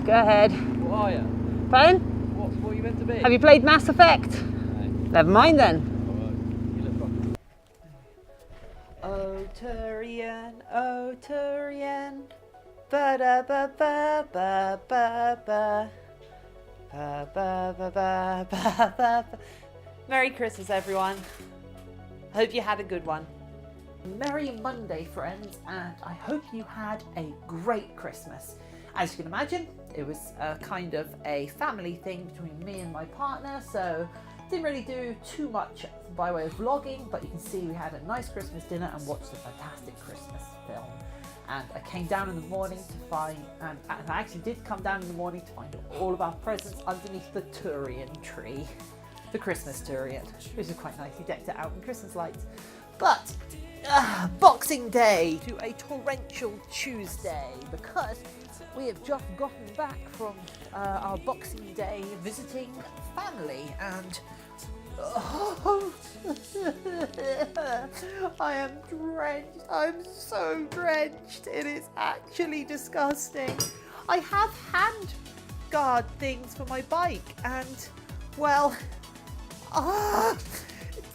Go ahead. What are you? Pardon? What are you meant to be? Have you played Mass Effect? No. Never mind then. You look wrong. Oh Turian, oh Turian, ba da ba ba ba ba ba. Ba, ba, ba, ba, ba, ba. Merry Christmas, everyone. Hope you had a good one. Merry Monday, friends, and I hope you had a great Christmas. As you can imagine, it was kind of a family thing between me and my partner, so didn't really do too much by way of vlogging, but you can see we had a nice Christmas dinner and watched a fantastic Christmas film. And I came down in the morning to find, and I actually did come down in the morning to find all of our presents underneath the Turian tree. The Christmas Turian, which is quite nice. He decked it out in Christmas lights. But, Boxing Day to a torrential Tuesday, because we have just gotten back from our Boxing Day visiting family, and I am drenched. I'm so drenched. It is actually disgusting. I have hand guard things for my bike, and well,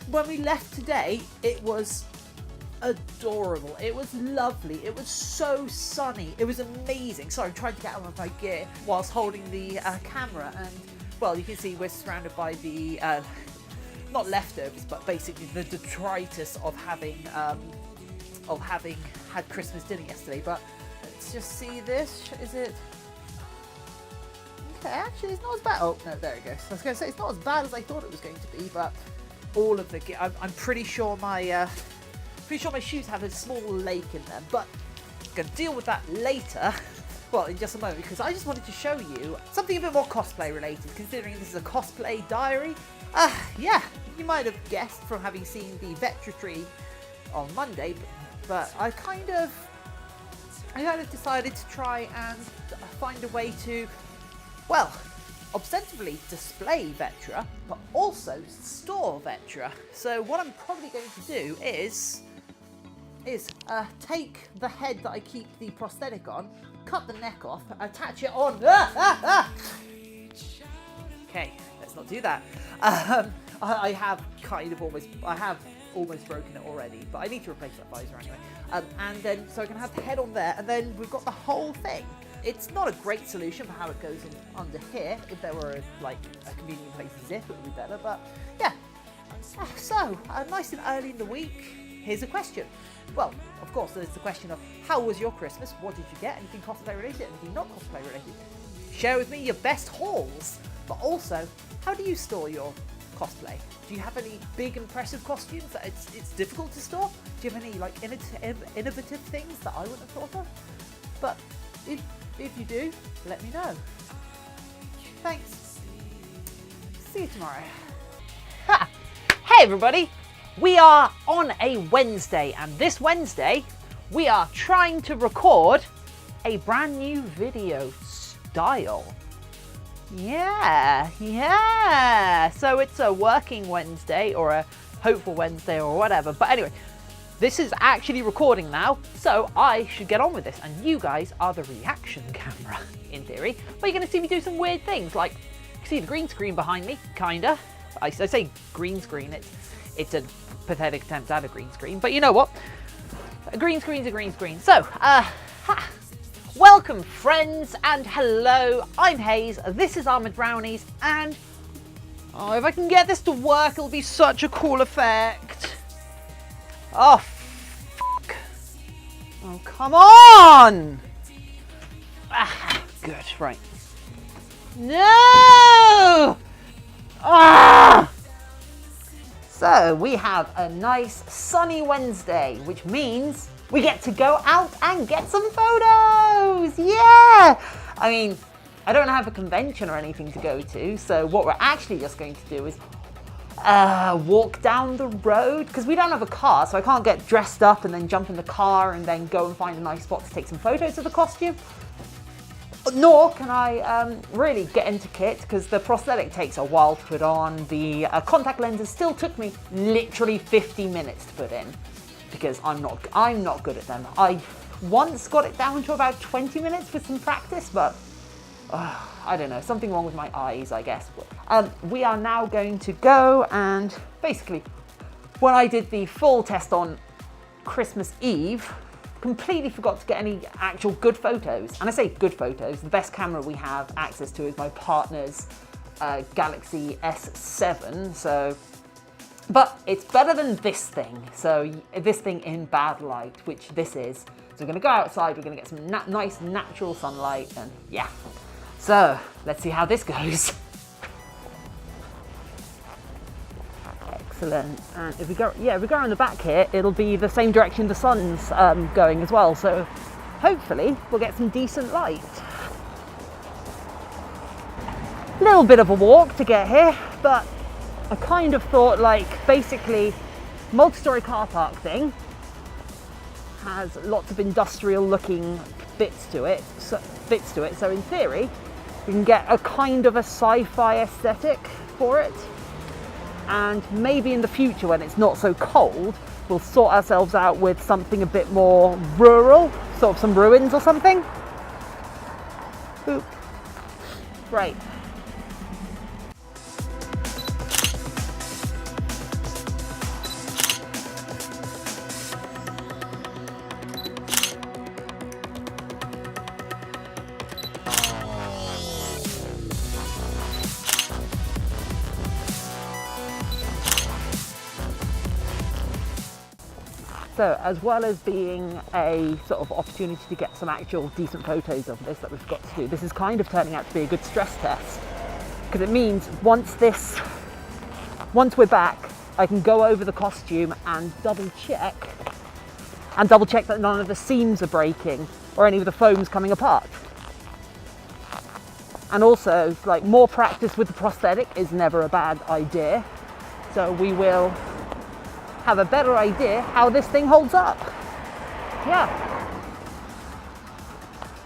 when we left today, it was adorable. It was lovely. It was so sunny. It was amazing. Sorry, I'm trying to get out of my gear whilst holding the camera, and well, you can see we're surrounded by the not leftovers, but basically the detritus of having had Christmas dinner yesterday. But let's just see this. Is it? Okay, actually, it's not as bad. Oh no, there it goes. I was going to say it's not as bad as I thought it was going to be, but all of the I'm pretty sure my shoes have a small lake in them, but I'm going to deal with that later. Well, in just a moment, because I just wanted to show you something a bit more cosplay related, considering this is a cosplay diary. Yeah, you might have guessed from having seen the Vetra tree on Monday, but I kind of decided to try and find a way to, well, ostensibly display Vetra, but also store Vetra. So what I'm probably going to do is take the head that I keep the prosthetic on, cut the neck off, attach it on. Okay, let's not do that. I have almost broken it already, but I need to replace that visor anyway. And then, so I can have the head on there, and then we've got the whole thing. It's not a great solution for how it goes in under here. If there were like a convenient place to zip, it would be better, but yeah. So, nice and early in the week, here's a question. Well, of course, there's the question of how was your Christmas? What did you get? Anything cosplay related? Anything not cosplay related? Share with me your best hauls. But also, how do you store your cosplay? Do you have any big impressive costumes that it's difficult to store? Do you have any like innovative things that I wouldn't have thought of? But if you do, let me know. Thanks. See you tomorrow. Ha! Hey everybody! We are on a Wednesday, and this Wednesday we are trying to record a brand new video style. Yeah. So it's a working Wednesday or a hopeful Wednesday or whatever. But anyway, this is actually recording now, so I should get on with this. And you guys are the reaction camera, in theory. But you're going to see me do some weird things, like you can see the green screen behind me, kinda. I say green screen. It's a pathetic attempt at a green screen, but you know what? A green screen's a green screen. So, welcome friends, and hello, I'm Hayze, this is Armoured Brownies, and if I can get this to work, it'll be such a cool effect. Oh, fuck. Oh, come on! Good, right. No! So, we have a nice sunny Wednesday, which means we get to go out and get some photos! Yeah! I mean, I don't have a convention or anything to go to, so what we're actually just going to do is walk down the road, because we don't have a car, so I can't get dressed up and then jump in the car and then go and find a nice spot to take some photos of the costume. Nor can I really get into kit, because the prosthetic takes a while to put on. The contact lenses still took me literally 50 minutes to put in, because I'm not good at them. I once got it down to about 20 minutes with some practice, but I don't know, something wrong with my eyes, I guess. We are now going to go and basically, when I did the full test on Christmas Eve, completely forgot to get any actual good photos. And I say good photos, the best camera we have access to is my partner's Galaxy S7, so, but it's better than this thing. So this thing in bad light, which this is. So we're gonna go outside, we're gonna get some nice natural sunlight, and yeah. So let's see how this goes. Excellent. And if we go, yeah, if we go around the back here, it'll be the same direction the sun's going as well. So hopefully we'll get some decent light. Little bit of a walk to get here, but I kind of thought, like, basically multi-story car park thing has lots of industrial looking bits to it. So in theory, we can get a kind of a sci-fi aesthetic for it. And maybe in the future, when it's not so cold, we'll sort ourselves out with something a bit more rural, sort of some ruins or something. Boop. Right. So as well as being a sort of opportunity to get some actual decent photos of this that we've got to do, this is kind of turning out to be a good stress test, because it means once we're back, I can go over the costume and double check that none of the seams are breaking or any of the foam's coming apart. And also, like, more practice with the prosthetic is never a bad idea. So we will have a better idea how this thing holds up. Yeah.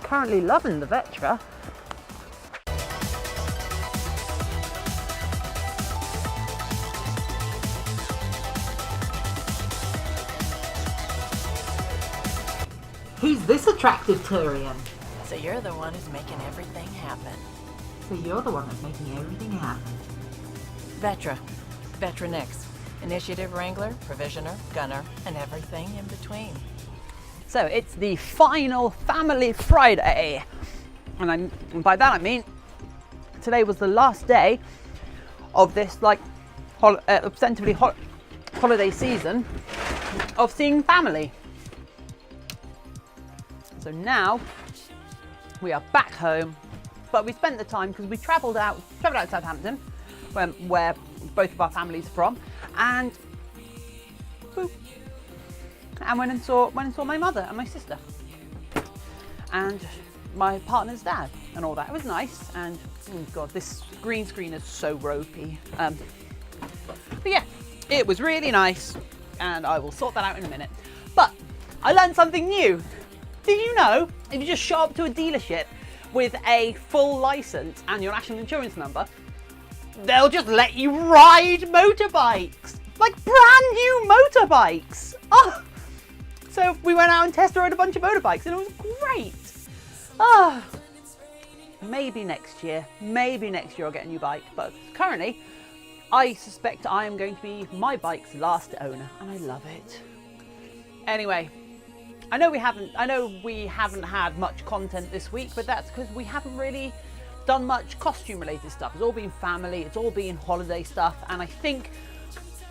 Currently loving the Vetra. Who's this attractive Turian? So you're the one who's making everything happen. So you're the one that's making everything happen. Vetra Nix. Initiative Wrangler, Provisioner, Gunner, and everything in between. So it's the final Family Friday. And by that I mean, today was the last day of this, like, ostensibly holiday season of seeing family. So now we are back home, but we spent the time, because we travelled out to Southampton, where both of our families are from, and went and saw my mother and my sister and my partner's dad and all that. It was nice, and oh god, this green screen is so ropey. But yeah, it was really nice, and I will sort that out in a minute. But I learned something new. Did you know if you just show up to a dealership with a full license and your national insurance number, they'll just let you ride motorbikes, like brand new motorbikes. Oh, so we went out and test rode a bunch of motorbikes, and it was great. Oh, maybe next year I'll get a new bike, but currently I suspect I am going to be my bike's last owner, and I love it. Anyway, I know we haven't had much content this week, but that's because we haven't really done much costume related stuff. It's all been family, it's all been holiday stuff, and I think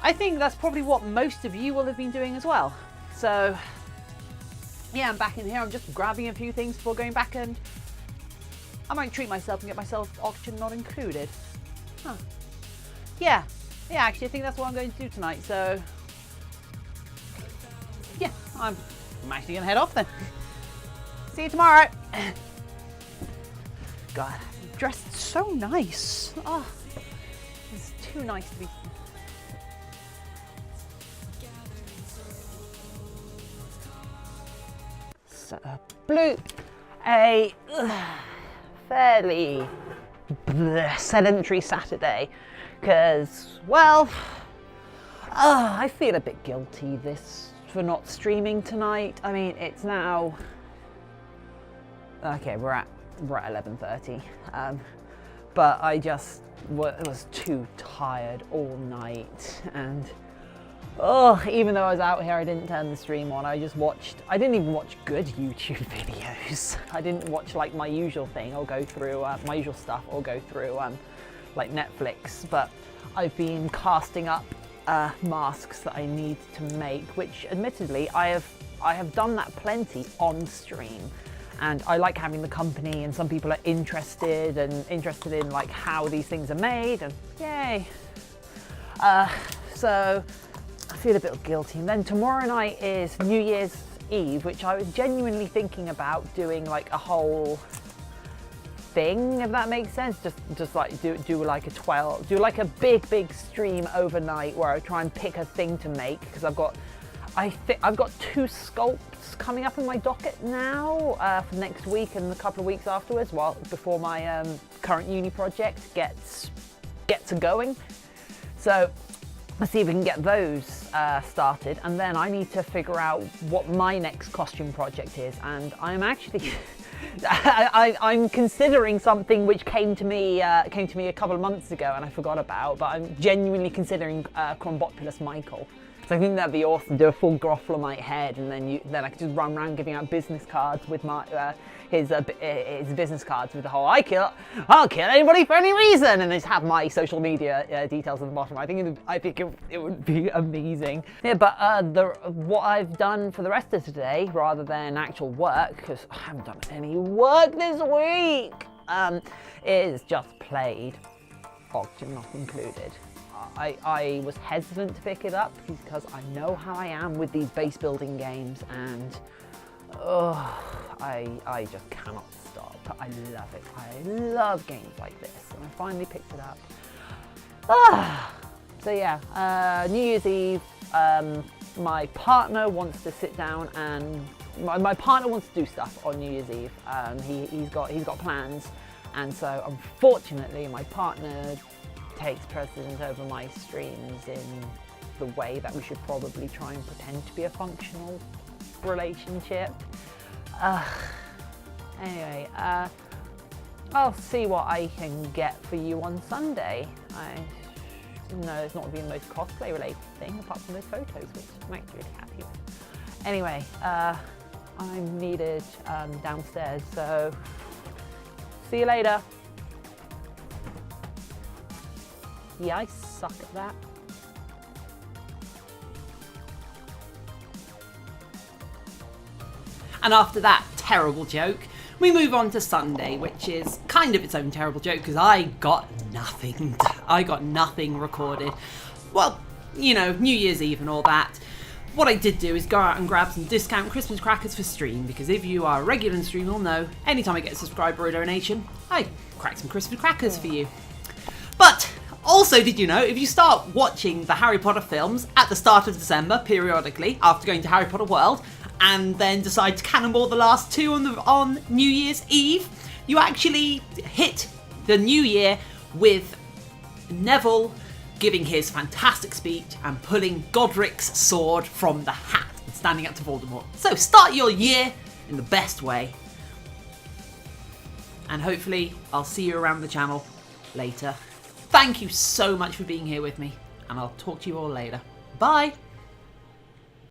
that's probably what most of you will have been doing as well. So yeah, I'm back in here. I'm just grabbing a few things before going back, and I might treat myself and get myself oxygen not included. Huh. Yeah, actually I think that's what I'm going to do tonight. So yeah, I'm actually gonna head off then. See you tomorrow. God, I'm dressed so nice. Oh, it's too nice to be. So, a fairly sedentary Saturday, because, well, I feel a bit guilty for not streaming tonight. I mean, it's now, okay, we're at we're at 11:30. But I just was too tired all night, and even though I was out here, I didn't turn the stream on. I didn't even watch good YouTube videos. I didn't watch like my usual thing, or go through my usual stuff, or go through like Netflix. But I've been casting up masks that I need to make, which admittedly I have done that plenty on stream. And I like having the company, and some people are interested in like how these things are made, and yay. So I feel a bit guilty. And then tomorrow night is New Year's Eve, which I was genuinely thinking about doing like a whole thing, if that makes sense. Just like do like a big stream overnight where I try and pick a thing to make, because I've got 2 sculpts coming up in my docket now for next week and a couple of weeks afterwards, before my current uni project gets going. So let's see if we can get those started, and then I need to figure out what my next costume project is. And I'm actually I'm considering something which came to me a couple of months ago and I forgot about, but I'm genuinely considering Chrombopulus Michael. So I think that'd be awesome, do a full Grofflemite head, and then I could just run around giving out business cards with my his business cards with the whole I'll kill anybody for any reason, and just have my social media details at the bottom. I think it would be amazing. Yeah, but what I've done for the rest of today, rather than actual work, because I haven't done any work this week, is just played, Oxygen not included. I was hesitant to pick it up because I know how I am with these base building games, and I just cannot stop. I love it. I love games like this, and I finally picked it up. So yeah, New Year's Eve, my partner wants to sit down and my partner wants to do stuff on New Year's Eve. He's got plans, and so unfortunately my partner takes precedence over my streams in the way that we should probably try and pretend to be a functional relationship. Anyway, I'll see what I can get for you on Sunday. I know it's not being the most cosplay related thing, apart from those photos, which I'm actually really happy with. Anyway, I'm needed downstairs, so see you later. Yeah, I suck at that. And after that terrible joke, we move on to Sunday, which is kind of its own terrible joke because I got nothing. I got nothing recorded. Well, you know, New Year's Eve and all that. What I did do is go out and grab some discount Christmas crackers for stream, because if you are a regular in stream, you'll know anytime I get a subscriber or a donation, I crack some Christmas crackers for you. But also, did you know, if you start watching the Harry Potter films at the start of December, periodically, after going to Harry Potter World, and then decide to cannonball the last 2 on New Year's Eve, you actually hit the new year with Neville giving his fantastic speech and pulling Godric's sword from the hat and standing up to Voldemort. So start your year in the best way. And hopefully I'll see you around the channel later. Thank you so much for being here with me, and I'll talk to you all later. Bye!